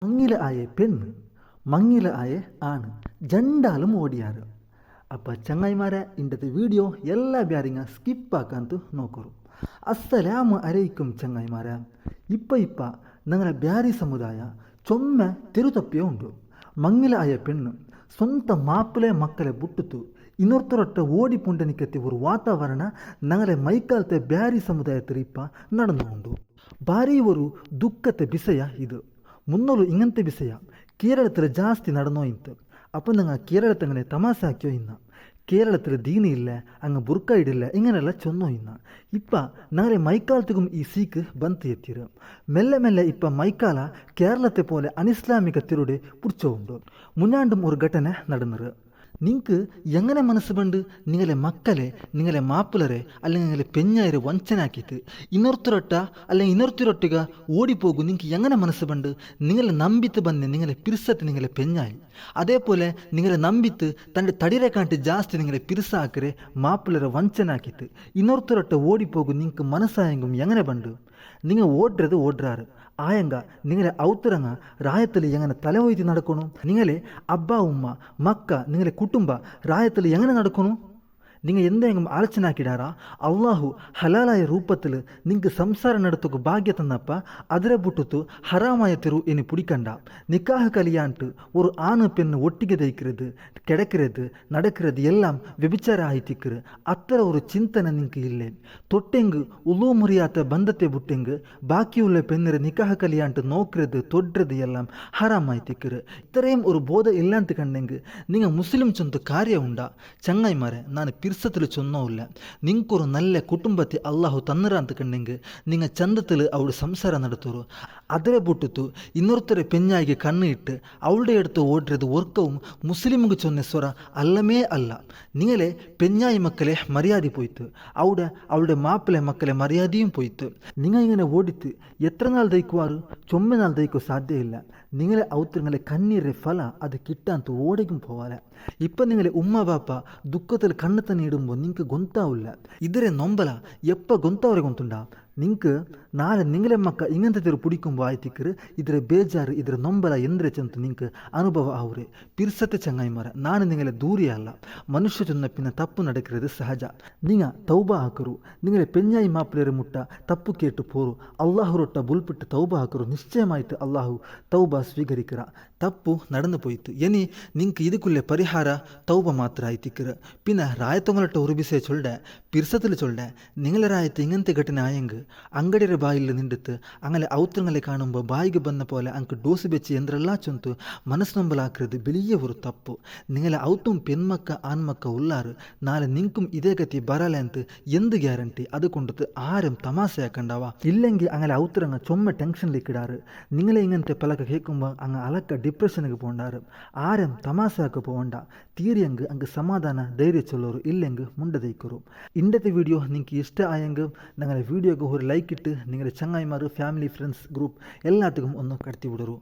മങ്ങില ആയ പെണ്ണ് മങ്ങില ആയ ആണ് ജണ്ടാലും ഓടിയാറ്. അപ്പം ചങ്ങായിമാരെ ഇന്നത്തെ വീഡിയോ എല്ലാ ಬ್ಯಾರಿಂಗ ಸ್ಕಿಪ್ ಆಕಂತು ನೋಕರು. ಅಸ್ಸಲಾಮು ಅಲೈಕುಂ ಚങ്ങായിമാരെ. ഇപ്പ ഞങ്ങളുടെ ಬ್ಯಾರಿ ಸಮುದಾಯ ಚೊಮ್ಮೆ ತಿರುತಪ್ಪಿಯೇ ಉಂಟು. ಮಂಗಿಲ ಆಯ ಪೆಣ್ಣು ಸ್ವಂತ ಮಾಪಿಳೆ ಮಕ್ಕಳೇ ಬುಟ್ಟಿತು ಇನ್ನೊರ್ತರೊಟ್ಟ ಓಡಿ ಪುಂಡನಿಕತ್ತೆ ഒരു ವಾತಾವರಣ ഞങ്ങളുടെ മൈക്കാലത്തെ ಬ್ಯಾರಿ ಸಮುದಾಯത്തിൽ ഇപ്പം നടന്നുകൊണ്ട് ಭಾರಿ ഒരു ದುಃಖത്തെ ವಿಷಯ ಇದು. മുന്നോളു ഇങ്ങനത്തെ വിഷയ കേരളത്തിൽ ജാസ്തി നടന്നോ ഇന്ന്. അപ്പം നിങ്ങൾ കേരളത്തിൽ അങ്ങനെ തമാശ ആക്കിയോ ഇന്ന കേരളത്തിൽ ദീനിയില്ല അങ്ങ് ബുർക്ക ഇടില്ല ഇങ്ങനെയുള്ള ചൊന്നോ ഇന്ന. ഇപ്പം ഞങ്ങളെ മൈക്കാലത്തേക്കും ഈ സീക്ക് ಬಂತು ಎತ್ತಿರು. ಮೆಲ್ಲೆ ಮೆಲ್ಲೆ ഇപ്പം മൈക്കാല കേരളത്തെ പോലെ അനിസ്ലാമികത്തിലൂടെ പിടിച്ചോണ്ട് മുന്നാണ്ടും ഒരു ഘಟನೆ നടന്നത്. നിങ്ങൾക്ക് എങ്ങനെ മനസ്സ് പണ്ട് നിങ്ങളെ മക്കളെ നിങ്ങളെ മാപ്പിളരെ അല്ലെങ്കിൽ നിങ്ങളെ പെഞ്ഞായരെ വഞ്ചനാക്കിയിട്ട് ಇನ್ನೊರ್ತರೊಟ್ಟ അല്ലെങ്കിൽ ಇನ್ನೊರ್ತಿರೊಟ್ಟಿಗ ഓടിപ്പോകും. നിങ്ങൾക്ക് എങ്ങനെ മനസ്സ് പണ്ട് നിങ്ങളെ ನಂಬಿത്ത് ಬಂದು നിങ്ങളെ പിരിസത്ത് നിങ്ങളെ പെഞ്ഞായി അതേപോലെ നിങ്ങളെ ನಂಬಿത്ത് തൻ്റെ തടിരെ കാട്ടി ജാസ്തി നിങ്ങളെ പിരിസാക്കരെ മാപ്പിളരെ വഞ്ചനാക്കിയിട്ട് ಇನ್ನೊರ್ತರೊಟ್ಟ ഓടിപ്പോകും. നിങ്ങൾക്ക് മനസ്സായെങ്കും എങ്ങനെ പണ്ട് നിങ്ങൾ ഓടുறாரு ആയങ്ക നിങ്ങളെ ഔത്തരങ്ങ രായത്തിൽ എങ്ങനെ തലവൊയ്ത്തി നടക്കണു. നിങ്ങളെ അബ്ബ ഉമ്മ മക്ക നിങ്ങളെ കുടുംബ രായത്തിൽ എങ്ങനെ നടക്കണു. നിങ്ങൾ എന്തെങ്കിലും ആലോചനാക്കിടാറാ അള്ളാഹു ഹലാലായ ರೂಪത്തിൽ നിങ്ങൾക്ക് സംസാരം നടത്തുക ഭാഗ്യ തന്നപ്പ അതിരെ ಬಿಟ್ಟು ಹರಾಮಾಯ ತಿರು ಇನ್ನು பிடிக்கണ്ട. நிக்காக கல்யாண்ட்டு ஒரு ஆணு பெண்ணு ஒட்டிಗೆ தைக்கிறது கிடக்கிறது நடக்கிறது எல்லாம் ವ್ಯಭಿಚಾರ ಆಯ್ತಿಕ್ರು. ಅತ್ತರ ஒரு ಚಿಂತನೆ നിങ്ങൾക്ക് ಇಲ್ಲೇ ತೊಟ್ಟೆಂಗು ಉಳು ಮುರಿಯಾತ ಬಂಧತೆ ಬಿಟ್ಟೆಂಗು ബാക്കിയുള്ള പെണ്ണിരെ നിക്കാഹ കല്യാണ്ട് നോക്കുന്നത് തൊടുறது എല്ലാം ഹറാമായിത്തിക്കറ്. ഇത്രയും ഒരു ബോധം ഇല്ലാത്ത കണ്ടെങ്കിൽ നിങ്ങൾ മുസ്ലിം ചൊന്ത കാര്യം ഉണ്ടാ. ചങ്ങായിമാരെ ನಾನು പിർസത്തിൽ ചൊന്നോല്ല. നിങ്ങൾക്കൊരു നല്ല കുടുംബത്തെ അള്ളാഹു തന്നറ ಅಂತ കണ്ടെങ്കിൽ നിങ്ങൾ ചന്തത്തിൽ അവിടെ സംസാരം നടത്തുರು. അതിരെ ಬಿಟ್ಟು ಇನ್ನೊರ್ತರೆ പെഞ്ഞായിಗೆ ಕಣ್ಣು ಇಟ್ಟು ಅವളുടെ അടുത്ത് ഓടുறது ഒർക്കവും മുസ്ലിമുക്ക് ചൊന്ന സ്വര അല്ലമേ അല്ല. നിങ്ങളെ പെഞ്ഞായി മക്കളെ മര്യാദ പോയിത്ത് അവളുടെ മാപ്പിളെ മക്കളെ മര്യാദയും പോയിത്ത്. നിങ്ങൾ ഇങ്ങനെ ഓടിത്ത് എത്ര നാൾ ദയിക്കുവാറ് ചൊമ്മ നാൾ ദയിക്കോ സാധ്യമില്ല. നിങ്ങളെ ഔത്തരങ്ങളെ കണ്ണീരെ ഫല അത് കിട്ടാൻ ഓടിക്കും പോവാല. ഇപ്പം നിങ്ങളെ ഉമ്മ ബാപ്പ ದುಃಖದಲ್ಲಿ ಕಣ್ಣು ತನ್ನಿ ಇಡುമ്പോൾ നിങ്ങൾക്ക് ಗೊತ್ತಾವಿಲ್ಲ. ಇದರೇ ನೊಂಬಲ ಎಪ್ಪ ಗೊತ್ತವ್ರೆ ಗೊತ್ತುಂಡ. നിങ്ങൾക്ക് നാളെ നിങ്ങളെ മക്ക ഇങ്ങനത്തെ തെരു പിടിക്കുമ്പോൾ ആയിത്തിക്കറ് ഇതിരെ ಬೇಜಾರು ഇതിരെ നൊമ്പല ಎಂದ್ರೆ ಚಂತ നിങ്ങൾക്ക് ಅನುಭವ ಅವ್ರೆ. പിർസത്തെ ചങ്ങായിമാര ನಾನು നിങ്ങളെ ദൂരിയല്ല. മനുഷ്യ ചൊന്നപ്പിನ ತಪ್ಪು നടക്കുന്നത് സഹജ. നിങ്ങൾ തൗബ ಹಾಕರು നിങ്ങളെ പെഞ്ഞായി മാപ്പിളരെ മുട്ട ತಪ್ಪು ಕೇಟು ಪೋರು അള്ളാഹുരൊട്ട ബുൾപ്പിട്ട് തൗബ ಹಾಕರು നിശ്ചയമായിട്ട് അള്ളാഹു തൗബ സ്വീകരിക്കറ. ತಪ್ಪು നടന്നു പോയിത്ത് ഇനി നിങ്ങൾക്ക് ಇದಕ್ಕುள்ளே ಪರಿಹಾರ തൗബ ಮಾತ್ರ ಆಯ್ತಿಕ್ಕರು. പിന്നെ ರಾಯತೊಂಗಲಟ್ಟ ഒരു വിഷയ ചൊല്ലെ പിർസത്തിൽ ചൊല്ലെ നിങ്ങളെ ರಾಯത്ത് ഇങ്ങനത്തെ ಘಟನೆ ആയെങ്കിൽ ಅಂಗಡಿಯ ಬಾಯಿಲ್ ನಿಂಡಿತ್ತು അങ്ങനെ ಔತ್ರങ്ങളെ കാണുമ്പോൾ ಬಾಯಿಗೆ ಬಂದ പോലെ ಅಂಕ ಡೋಸು ಬೆಚ್ಚಿ ಎಂದ್ರೆಲ್ಲ ಚೊಂತು ಮನಸ್ಸು ನಂಬಲಾಕ್ರದು ಬೆಳಿಯ ഒരു ತಪ್ಪು. നിങ്ങളെ ഔത്തും പെൺമക്ക ആൺമക്ക ഉള്ളാറ് നാളെ നിങ്ങൾക്കും ഇതേ ഗതി ಬರಲ್ಲ ಅಂತ എന്ത് ಗ್ಯಾರಂಟಿ. അതുകൊണ്ടത് ആരും തമാശയാക്കണ്ടാവ. ഇല്ലെങ്കിൽ അങ്ങനെ ഔത്രങ്ങ ചൊമ്മ ടെൻഷനിലേക്കിടാറ്. നിങ്ങളെ ഇങ്ങനത്തെ പലക കേൾക്കുമ്പോൾ അങ്ങ് അലക്ക ഡിപ്രഷനിಗೆ പോണ്ടാറ്. ആരും തമാശയാക്ക പോകണ്ട. തീരിയങ്ക് അങ്ങ് സമാധാന ധൈര്യ ചൊല്ലോರು ഇല്ലെങ്കിൽ മുണ്ടതയ്ക്കರು. ഇന്നത്തെ വീഡിയോ നിങ്ങൾക്ക് ഇഷ്ട ആയെങ്കിൽ ഞങ്ങളുടെ വീഡിയോക്ക് ഒരു ലൈക്ക് ഇട്ട് നിങ്ങളുടെ ചങ്ങായിമാർ ഫാമിലി ഫ്രണ്ട്സ് ഗ്രൂപ്പ് എല്ലാത്തിനും ഒന്ന് കടത്തി വിടರು.